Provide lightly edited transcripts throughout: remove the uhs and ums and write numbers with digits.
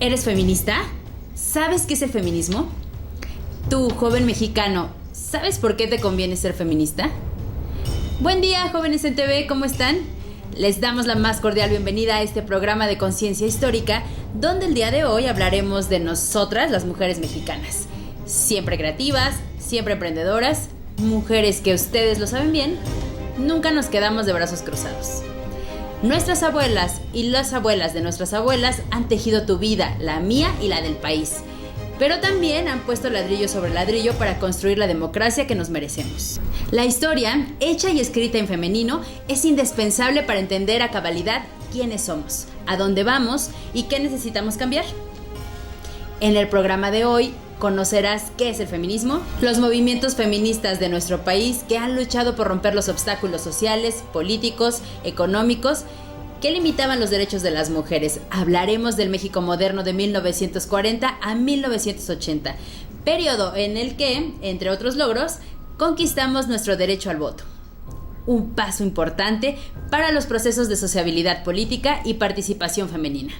¿Eres feminista? ¿Sabes qué es el feminismo? Tú, joven mexicano, ¿sabes por qué te conviene ser feminista? Buen día, jóvenes en TV, ¿cómo están? Les damos la más cordial bienvenida a este programa de conciencia histórica, donde el día de hoy hablaremos de nosotras, las mujeres mexicanas. Siempre creativas, siempre emprendedoras, mujeres que ustedes lo saben bien, nunca nos quedamos de brazos cruzados. Nuestras abuelas y las abuelas de nuestras abuelas han tejido tu vida, la mía y la del país. Pero también han puesto ladrillo sobre ladrillo para construir la democracia que nos merecemos. La historia, hecha y escrita en femenino, es indispensable para entender a cabalidad quiénes somos, a dónde vamos y qué necesitamos cambiar. En el programa de hoy conocerás qué es el feminismo, los movimientos feministas de nuestro país que han luchado por romper los obstáculos sociales, políticos, económicos que limitaban los derechos de las mujeres. Hablaremos del México moderno de 1940 a 1980, periodo en el que, entre otros logros, conquistamos nuestro derecho al voto. Un paso importante para los procesos de sociabilidad política y participación femenina.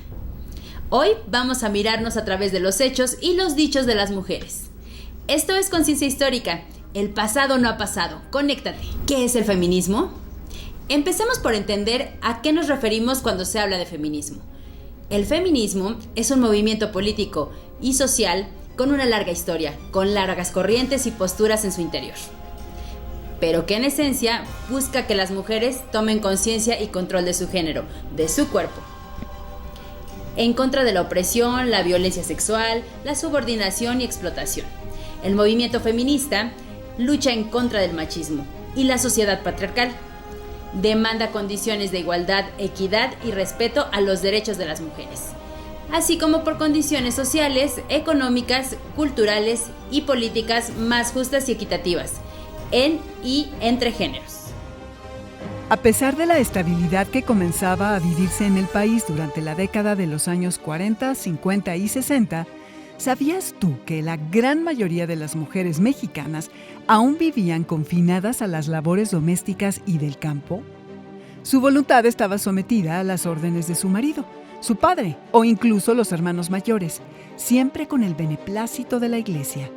Hoy vamos a mirarnos a través de los hechos y los dichos de las mujeres. Esto es Conciencia Histórica. El pasado no ha pasado. Conéctate. ¿Qué es el feminismo? Empecemos por entender a qué nos referimos cuando se habla de feminismo. El feminismo es un movimiento político y social con una larga historia, con largas corrientes y posturas en su interior, pero que en esencia busca que las mujeres tomen conciencia y control de su género, de su cuerpo, en contra de la opresión, la violencia sexual, la subordinación y explotación. El movimiento feminista lucha en contra del machismo y la sociedad patriarcal. Demanda condiciones de igualdad, equidad y respeto a los derechos de las mujeres, así como por condiciones sociales, económicas, culturales y políticas más justas y equitativas, en y entre géneros. A pesar de la estabilidad que comenzaba a vivirse en el país durante la década de los años 40, 50 y 60, ¿sabías tú que la gran mayoría de las mujeres mexicanas aún vivían confinadas a las labores domésticas y del campo? Su voluntad estaba sometida a las órdenes de su marido, su padre o incluso los hermanos mayores, siempre con el beneplácito de la iglesia.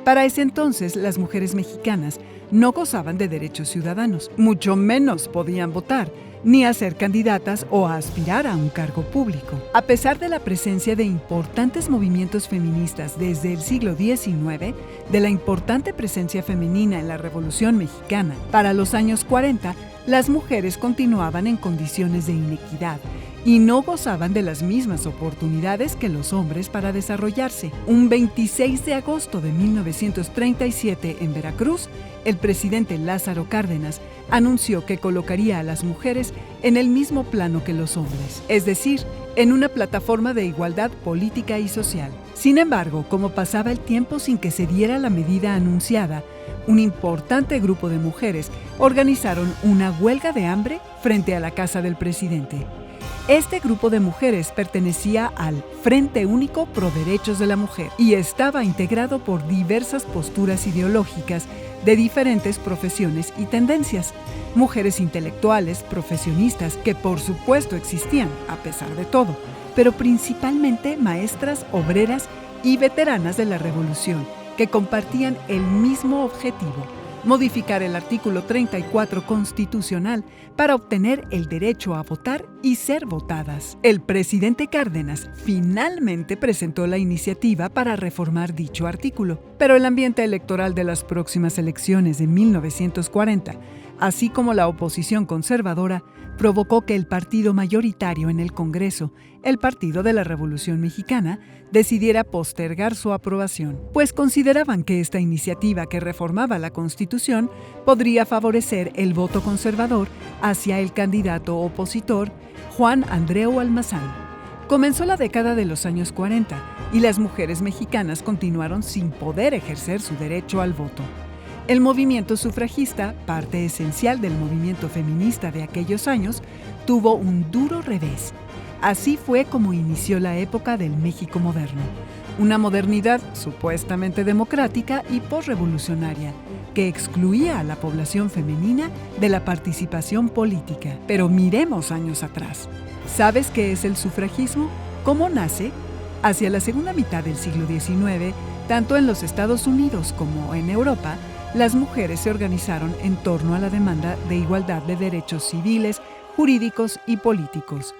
Para ese entonces, las mujeres mexicanas no gozaban de derechos ciudadanos, mucho menos podían votar, ni a ser candidatas o a aspirar a un cargo público. A pesar de la presencia de importantes movimientos feministas desde el siglo XIX, de la importante presencia femenina en la Revolución Mexicana, para los años 40, las mujeres continuaban en condiciones de inequidad y no gozaban de las mismas oportunidades que los hombres para desarrollarse. Un 26 de agosto de 1937, en Veracruz, el presidente Lázaro Cárdenas anunció que colocaría a las mujeres en el mismo plano que los hombres, es decir, en una plataforma de igualdad política y social. Sin embargo, como pasaba el tiempo sin que se diera la medida anunciada, un importante grupo de mujeres organizaron una huelga de hambre frente a la casa del presidente. Este grupo de mujeres pertenecía al Frente Único Pro Derechos de la Mujer y estaba integrado por diversas posturas ideológicas de diferentes profesiones y tendencias. Mujeres intelectuales, profesionistas, que por supuesto existían, a pesar de todo, pero principalmente maestras, obreras y veteranas de la Revolución, que compartían el mismo objetivo: modificar el artículo 34 constitucional para obtener el derecho a votar y ser votadas. El presidente Cárdenas finalmente presentó la iniciativa para reformar dicho artículo, pero el ambiente electoral de las próximas elecciones de 1940, así como la oposición conservadora, provocó que el partido mayoritario en el Congreso, el Partido de la Revolución Mexicana, decidiera postergar su aprobación, pues consideraban que esta iniciativa que reformaba la Constitución podría favorecer el voto conservador hacia el candidato opositor Juan Andreu Almazán. Comenzó la década de los años 40 y las mujeres mexicanas continuaron sin poder ejercer su derecho al voto. El movimiento sufragista, parte esencial del movimiento feminista de aquellos años, tuvo un duro revés. Así fue como inició la época del México moderno, una modernidad supuestamente democrática y posrevolucionaria, que excluía a la población femenina de la participación política. Pero miremos años atrás. ¿Sabes qué es el sufragismo? ¿Cómo nace? Hacia la segunda mitad del siglo XIX, tanto en los Estados Unidos como en Europa, las mujeres se organizaron en torno a la demanda de igualdad de derechos civiles, jurídicos y políticos.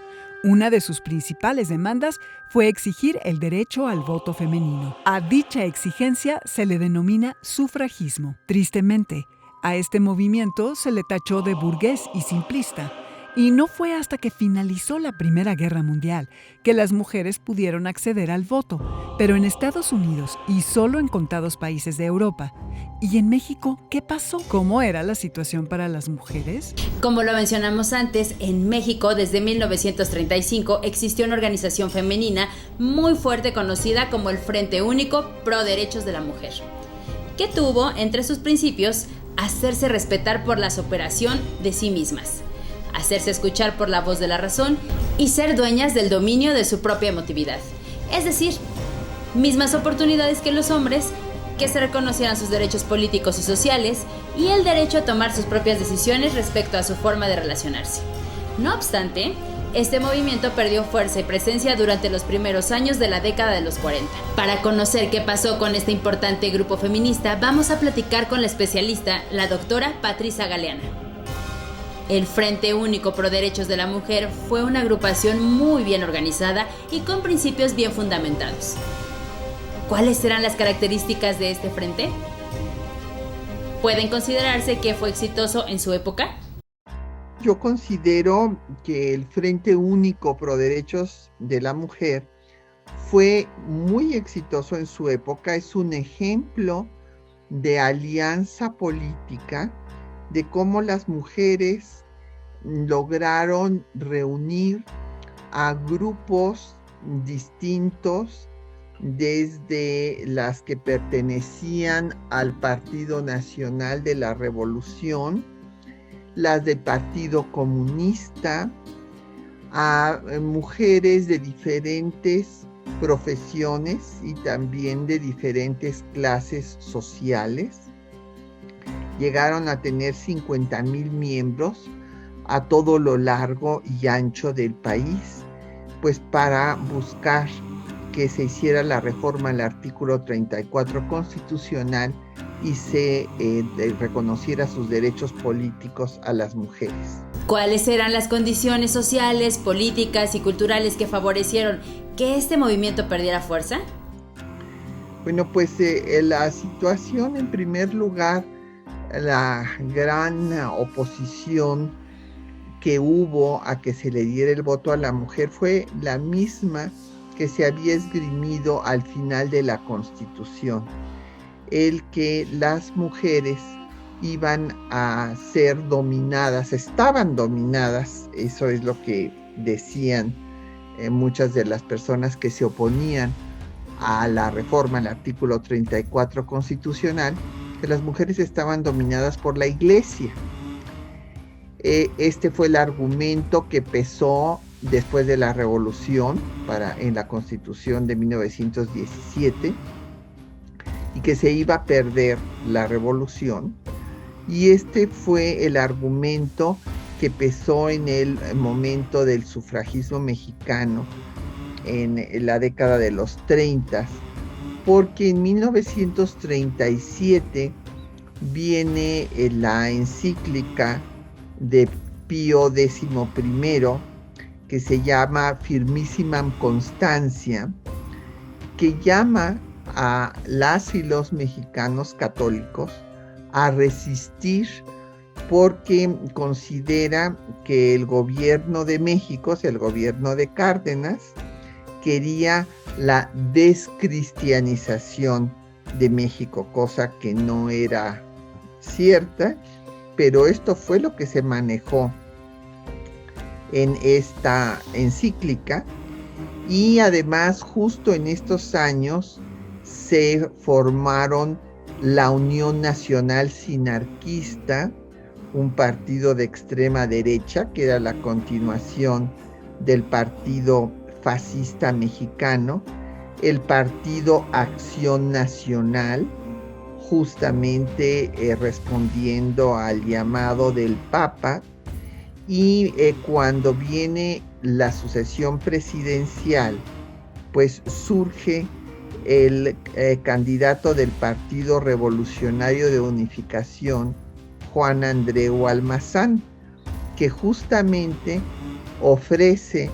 Una de sus principales demandas fue exigir el derecho al voto femenino. A dicha exigencia se le denomina sufragismo. Tristemente, a este movimiento se le tachó de burgués y simplista. Y no fue hasta que finalizó la Primera Guerra Mundial que las mujeres pudieron acceder al voto, pero en Estados Unidos y solo en contados países de Europa. ¿Y en México qué pasó? ¿Cómo era la situación para las mujeres? Como lo mencionamos antes, en México desde 1935 existió una organización femenina muy fuerte conocida como el Frente Único Pro Derechos de la Mujer, que tuvo entre sus principios hacerse respetar por la superación de sí mismas, hacerse escuchar por la voz de la razón y ser dueñas del dominio de su propia emotividad. Es decir, mismas oportunidades que los hombres, que se reconocieran sus derechos políticos y sociales y el derecho a tomar sus propias decisiones respecto a su forma de relacionarse. No obstante, este movimiento perdió fuerza y presencia durante los primeros años de la década de los 40. Para conocer qué pasó con este importante grupo feminista, vamos a platicar con la especialista, la doctora Patricia Galeana. El Frente Único Pro Derechos de la Mujer fue una agrupación muy bien organizada y con principios bien fundamentados. ¿Cuáles serán las características de este frente? ¿Pueden considerarse que fue exitoso en su época? Yo considero que el Frente Único Pro Derechos de la Mujer fue muy exitoso en su época. Es un ejemplo de alianza política, de cómo las mujeres lograron reunir a grupos distintos, desde las que pertenecían al Partido Nacional de la Revolución, las del Partido Comunista, a mujeres de diferentes profesiones y también de diferentes clases sociales. Llegaron a tener 50,000 miembros a todo lo largo y ancho del país, pues para buscar que se hiciera la reforma al artículo 34 constitucional y se reconociera sus derechos políticos a las mujeres. ¿Cuáles eran las condiciones sociales, políticas y culturales que favorecieron que este movimiento perdiera fuerza? Bueno, pues la situación, en primer lugar, la gran oposición que hubo a que se le diera el voto a la mujer fue la misma que se había esgrimido al final de la Constitución, el que las mujeres iban a ser dominadas, estaban dominadas, eso es lo que decían muchas de las personas que se oponían a la reforma al artículo 34 constitucional, que las mujeres estaban dominadas por la Iglesia. Este fue el argumento que pesó después de la revolución en la Constitución de 1917, y que se iba a perder la revolución, y este fue el argumento que pesó en el momento del sufragismo mexicano en la década de los 30, porque en 1937 viene la encíclica de Pío XI, que se llama Firmissimam Constantia, que llama a las y los mexicanos católicos a resistir, porque considera que el gobierno de México, o sea, el gobierno de Cárdenas, quería la descristianización de México, cosa que no era cierta, pero esto fue lo que se manejó en esta encíclica. Y además, justo en estos años se formaron la Unión Nacional Sinarquista, un partido de extrema derecha que era la continuación del Partido Fascista Mexicano, el Partido Acción Nacional, justamente respondiendo al llamado del Papa. Y cuando viene la sucesión presidencial, pues surge el candidato del Partido Revolucionario de Unificación, Juan Andreu Almazán, que justamente ofrece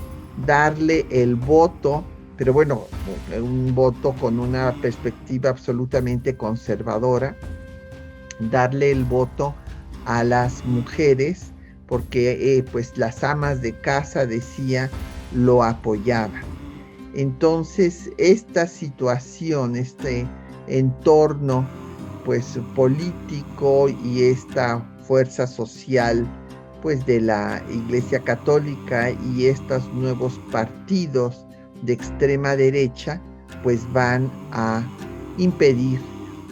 darle el voto, pero bueno, un voto con una perspectiva absolutamente conservadora, darle el voto a las mujeres, porque pues las amas de casa, decía, lo apoyaban. Entonces, esta situación, este entorno pues político y esta fuerza social pues de la Iglesia Católica y estos nuevos partidos de extrema derecha pues van a impedir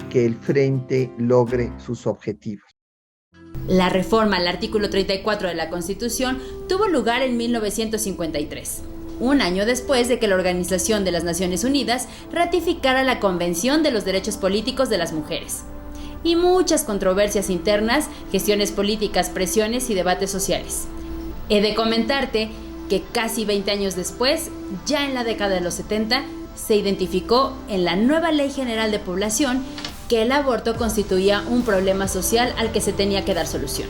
que el Frente logre sus objetivos. La reforma al artículo 34 de la Constitución tuvo lugar en 1953, un año después de que la Organización de las Naciones Unidas ratificara la Convención de los Derechos Políticos de las Mujeres. Y muchas controversias internas, gestiones políticas, presiones y debates sociales. He de comentarte que casi 20 años después, ya en la década de los 70, se identificó en la nueva Ley General de Población que el aborto constituía un problema social al que se tenía que dar solución.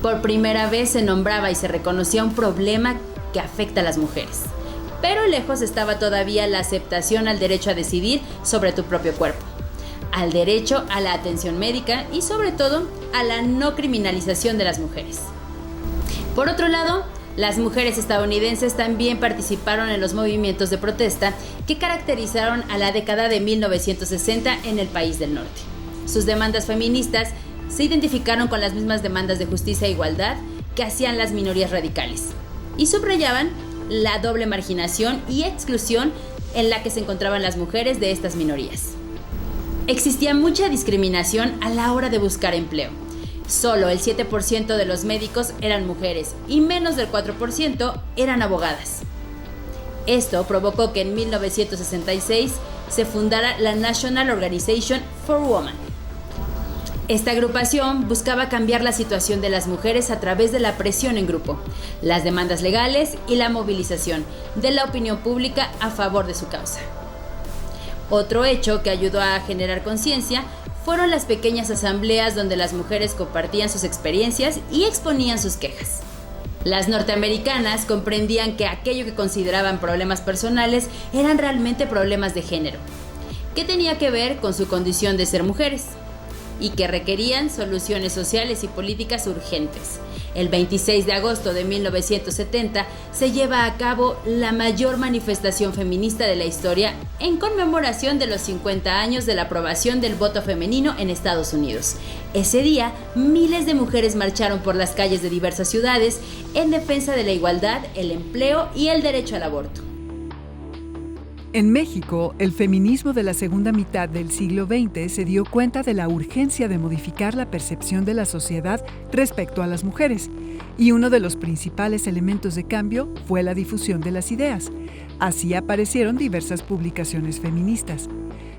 Por primera vez se nombraba y se reconocía un problema que afecta a las mujeres. Pero lejos estaba todavía la aceptación al derecho a decidir sobre tu propio cuerpo, al derecho a la atención médica y sobre todo a la no criminalización de las mujeres. Por otro lado, las mujeres estadounidenses también participaron en los movimientos de protesta que caracterizaron a la década de 1960 en el país del norte. Sus demandas feministas se identificaron con las mismas demandas de justicia e igualdad que hacían las minorías radicales y subrayaban la doble marginación y exclusión en la que se encontraban las mujeres de estas minorías. Existía mucha discriminación a la hora de buscar empleo. Solo el 7% de los médicos eran mujeres y menos del 4% eran abogadas. Esto provocó que en 1966 se fundara la National Organization for Women. Esta agrupación buscaba cambiar la situación de las mujeres a través de la presión en grupo, las demandas legales y la movilización de la opinión pública a favor de su causa. Otro hecho que ayudó a generar conciencia fueron las pequeñas asambleas donde las mujeres compartían sus experiencias y exponían sus quejas. Las norteamericanas comprendían que aquello que consideraban problemas personales eran realmente problemas de género, que tenía que ver con su condición de ser mujeres y que requerían soluciones sociales y políticas urgentes. El 26 de agosto de 1970 se lleva a cabo la mayor manifestación feminista de la historia en conmemoración de los 50 años de la aprobación del voto femenino en Estados Unidos. Ese día, miles de mujeres marcharon por las calles de diversas ciudades en defensa de la igualdad, el empleo y el derecho al aborto. En México, el feminismo de la segunda mitad del siglo XX se dio cuenta de la urgencia de modificar la percepción de la sociedad respecto a las mujeres, y uno de los principales elementos de cambio fue la difusión de las ideas. Así aparecieron diversas publicaciones feministas.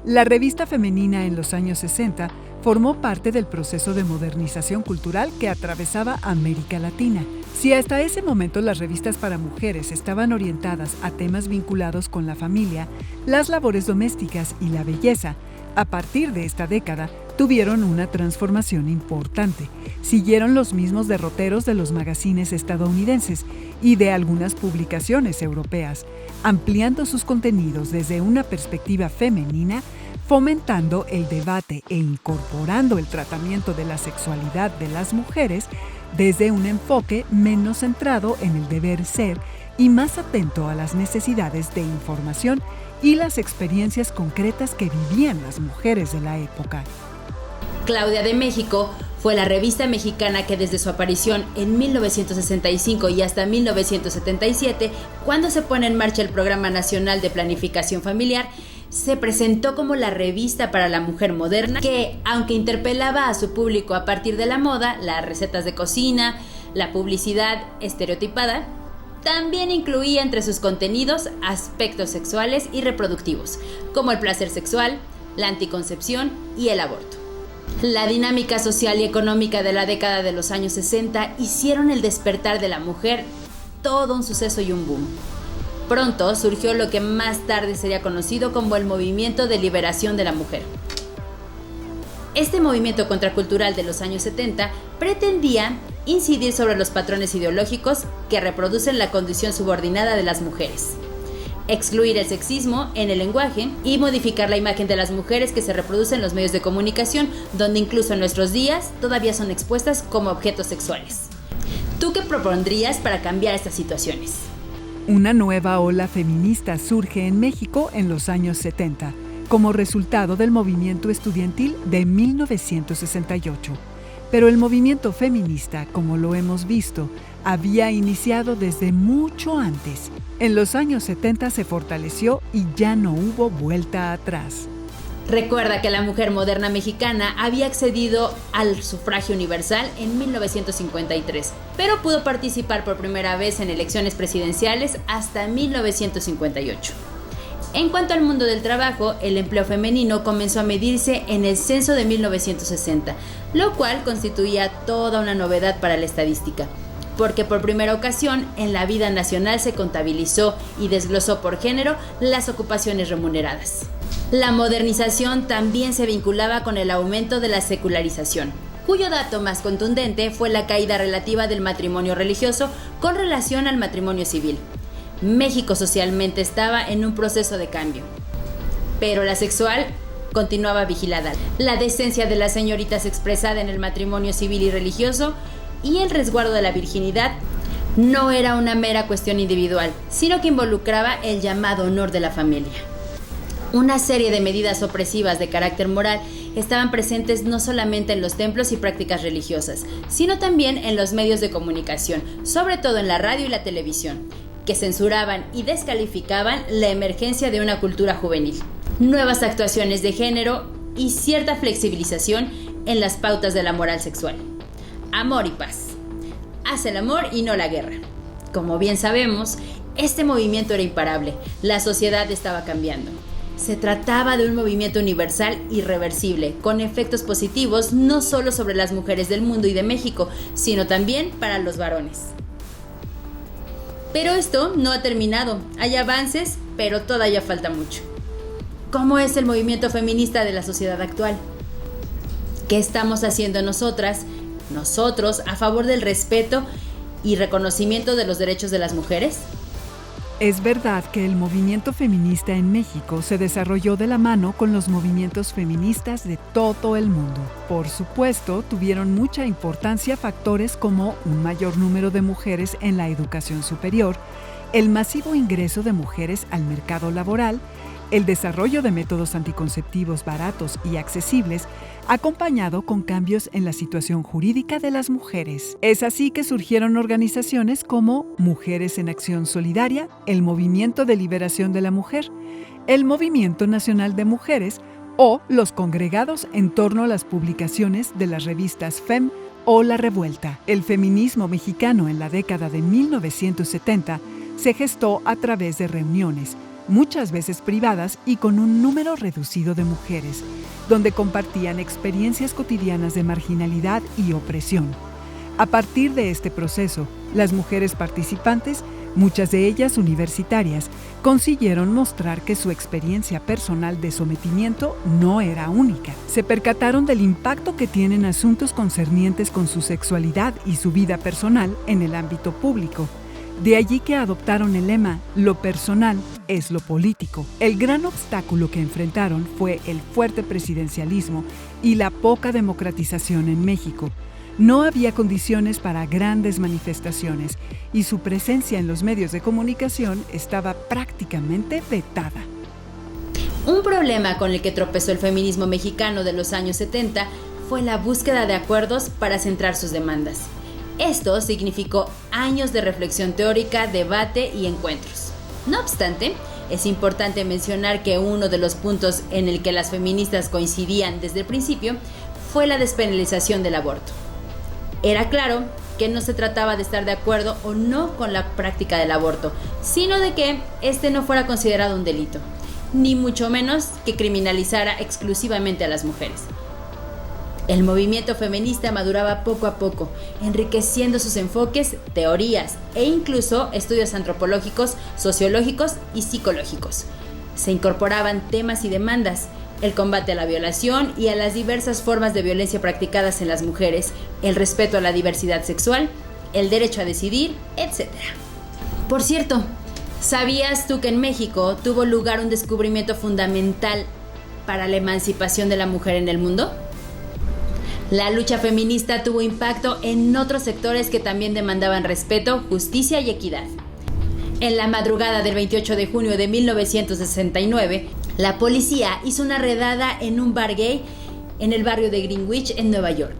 La revista femenina en los años 60 formó parte del proceso de modernización cultural que atravesaba América Latina. Si hasta ese momento las revistas para mujeres estaban orientadas a temas vinculados con la familia, las labores domésticas y la belleza, a partir de esta década tuvieron una transformación importante. Siguieron los mismos derroteros de los magazines estadounidenses y de algunas publicaciones europeas, ampliando sus contenidos desde una perspectiva femenina, fomentando el debate e incorporando el tratamiento de la sexualidad de las mujeres desde un enfoque menos centrado en el deber ser y más atento a las necesidades de información y las experiencias concretas que vivían las mujeres de la época. Claudia de México fue la revista mexicana que desde su aparición en 1965 y hasta 1977, cuando se pone en marcha el Programa Nacional de Planificación Familiar, se presentó como la revista para la mujer moderna que, aunque interpelaba a su público a partir de la moda, las recetas de cocina, la publicidad estereotipada, también incluía entre sus contenidos aspectos sexuales y reproductivos, como el placer sexual, la anticoncepción y el aborto. La dinámica social y económica de la década de los años 60 hicieron el despertar de la mujer todo un suceso y un boom. Pronto surgió lo que más tarde sería conocido como el Movimiento de Liberación de la Mujer. Este movimiento contracultural de los años 70 pretendía incidir sobre los patrones ideológicos que reproducen la condición subordinada de las mujeres, excluir el sexismo en el lenguaje y modificar la imagen de las mujeres que se reproducen en los medios de comunicación, donde incluso en nuestros días todavía son expuestas como objetos sexuales. ¿Tú qué propondrías para cambiar estas situaciones? Una nueva ola feminista surge en México en los años 70, como resultado del movimiento estudiantil de 1968. Pero el movimiento feminista, como lo hemos visto, había iniciado desde mucho antes. En los años 70 se fortaleció y ya no hubo vuelta atrás. Recuerda que la mujer moderna mexicana había accedido al sufragio universal en 1953, pero pudo participar por primera vez en elecciones presidenciales hasta 1958. En cuanto al mundo del trabajo, el empleo femenino comenzó a medirse en el censo de 1960, lo cual constituía toda una novedad para la estadística, porque por primera ocasión en la vida nacional se contabilizó y desglosó por género las ocupaciones remuneradas. La modernización también se vinculaba con el aumento de la secularización, cuyo dato más contundente fue la caída relativa del matrimonio religioso con relación al matrimonio civil. México socialmente estaba en un proceso de cambio, pero la sexual continuaba vigilada. La decencia de las señoritas expresada en el matrimonio civil y religioso y el resguardo de la virginidad no era una mera cuestión individual, sino que involucraba el llamado honor de la familia. Una serie de medidas opresivas de carácter moral estaban presentes no solamente en los templos y prácticas religiosas, sino también en los medios de comunicación, sobre todo en la radio y la televisión, que censuraban y descalificaban la emergencia de una cultura juvenil, nuevas actuaciones de género y cierta flexibilización en las pautas de la moral sexual. Amor y paz. Haz el amor y no la guerra. Como bien sabemos, este movimiento era imparable. La sociedad estaba cambiando. Se trataba de un movimiento universal irreversible, con efectos positivos no solo sobre las mujeres del mundo y de México, sino también para los varones. Pero esto no ha terminado. Hay avances, pero todavía falta mucho. ¿Cómo es el movimiento feminista de la sociedad actual? ¿Qué estamos haciendo nosotros, a favor del respeto y reconocimiento de los derechos de las mujeres? Es verdad que el movimiento feminista en México se desarrolló de la mano con los movimientos feministas de todo el mundo. Por supuesto, tuvieron mucha importancia factores como un mayor número de mujeres en la educación superior, el masivo ingreso de mujeres al mercado laboral, el desarrollo de métodos anticonceptivos baratos y accesibles, acompañado con cambios en la situación jurídica de las mujeres. Es así que surgieron organizaciones como Mujeres en Acción Solidaria, el Movimiento de Liberación de la Mujer, el Movimiento Nacional de Mujeres o los congregados en torno a las publicaciones de las revistas FEM o La Revuelta. El feminismo mexicano en la década de 1970 se gestó a través de reuniones, muchas veces privadas y con un número reducido de mujeres, donde compartían experiencias cotidianas de marginalidad y opresión. A partir de este proceso, las mujeres participantes, muchas de ellas universitarias, consiguieron mostrar que su experiencia personal de sometimiento no era única. Se percataron del impacto que tienen asuntos concernientes con su sexualidad y su vida personal en el ámbito público. De allí que adoptaron el lema «Lo personal es lo político». El gran obstáculo que enfrentaron fue el fuerte presidencialismo y la poca democratización en México. No había condiciones para grandes manifestaciones y su presencia en los medios de comunicación estaba prácticamente vetada. Un problema con el que tropezó el feminismo mexicano de los años 70 fue la búsqueda de acuerdos para centrar sus demandas. Esto significó años de reflexión teórica, debate y encuentros. No obstante, es importante mencionar que uno de los puntos en el que las feministas coincidían desde el principio fue la despenalización del aborto. Era claro que no se trataba de estar de acuerdo o no con la práctica del aborto, sino de que este no fuera considerado un delito, ni mucho menos que criminalizara exclusivamente a las mujeres. El movimiento feminista maduraba poco a poco, enriqueciendo sus enfoques, teorías e incluso estudios antropológicos, sociológicos y psicológicos. Se incorporaban temas y demandas: el combate a la violación y a las diversas formas de violencia practicadas en las mujeres, el respeto a la diversidad sexual, el derecho a decidir, etc. Por cierto, ¿sabías tú que en México tuvo lugar un descubrimiento fundamental para la emancipación de la mujer en el mundo? La lucha feminista tuvo impacto en otros sectores que también demandaban respeto, justicia y equidad. En la madrugada del 28 de junio de 1969, la policía hizo una redada en un bar gay en el barrio de Greenwich, en Nueva York.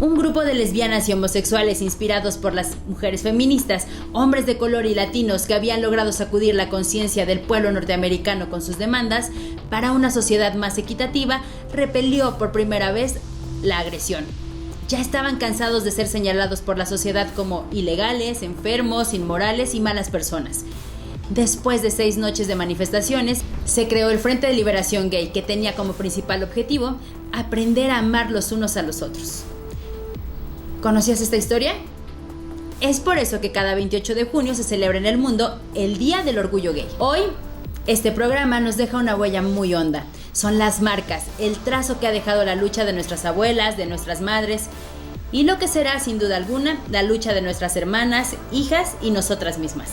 Un grupo de lesbianas y homosexuales inspirados por las mujeres feministas, hombres de color y latinos que habían logrado sacudir la conciencia del pueblo norteamericano con sus demandas para una sociedad más equitativa, repelió por primera vez la agresión. Ya estaban cansados de ser señalados por la sociedad como ilegales, enfermos, inmorales y malas personas. Después de 6 noches de manifestaciones, se creó el Frente de Liberación Gay, que tenía como principal objetivo aprender a amar los unos a los otros. ¿Conocías esta historia? Es por eso que cada 28 de junio se celebra en el mundo el Día del Orgullo Gay. Hoy, este programa nos deja una huella muy honda. Son las marcas, el trazo que ha dejado la lucha de nuestras abuelas, de nuestras madres, y lo que será, sin duda alguna, la lucha de nuestras hermanas, hijas y nosotras mismas.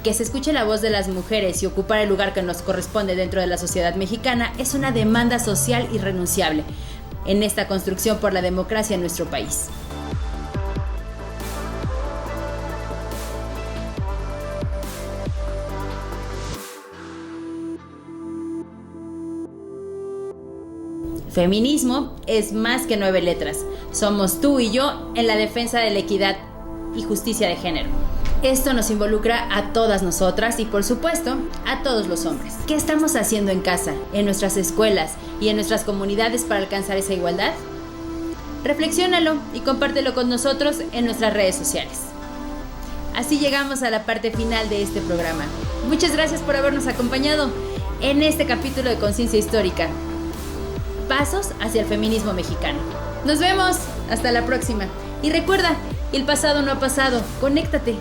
Que se escuche la voz de las mujeres y ocupar el lugar que nos corresponde dentro de la sociedad mexicana es una demanda social irrenunciable en esta construcción por la democracia en nuestro país. Feminismo es más que 9 letras. Somos tú y yo en la defensa de la equidad y justicia de género. Esto nos involucra a todas nosotras y, por supuesto, a todos los hombres. ¿Qué estamos haciendo en casa, en nuestras escuelas y en nuestras comunidades para alcanzar esa igualdad? Reflexiónalo y compártelo con nosotros en nuestras redes sociales. Así llegamos a la parte final de este programa. Muchas gracias por habernos acompañado en este capítulo de Conciencia Histórica. Pasos hacia el feminismo mexicano. Nos vemos, hasta la próxima. Y recuerda, el pasado no ha pasado, conéctate.